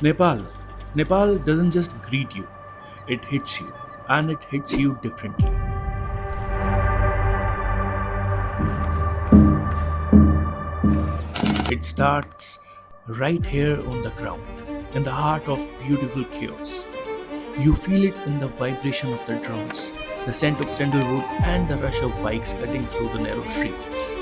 Nepal. Nepal doesn't just greet you, it hits you, and it hits you differently. It starts right here on the ground, in the heart of beautiful chaos. You feel it in the vibration of the drums, the scent of sandalwood, and the rush of bikes cutting through the narrow streets.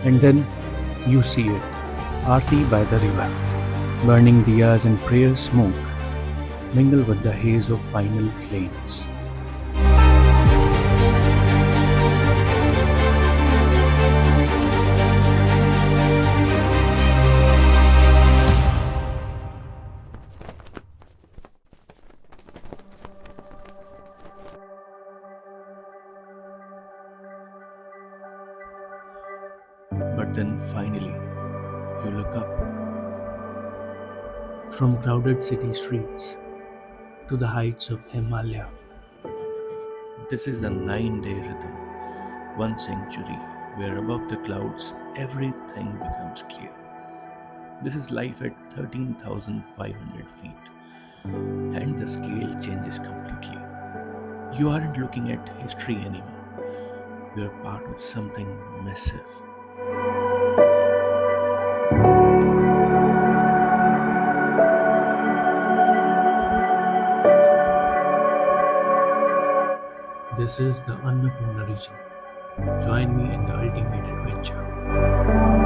And then you see it, Aarti by the river, burning diyas and prayer smoke mingle with the haze of final flames. But then finally, you look up from crowded city streets to the heights of Himalaya. This is a 9 day rhythm, one sanctuary where above the clouds everything becomes clear. This is life at 13,500 feet, and the scale changes completely. You aren't looking at history anymore, you are part of something massive. This is the Annapurna region. Join me in the ultimate adventure.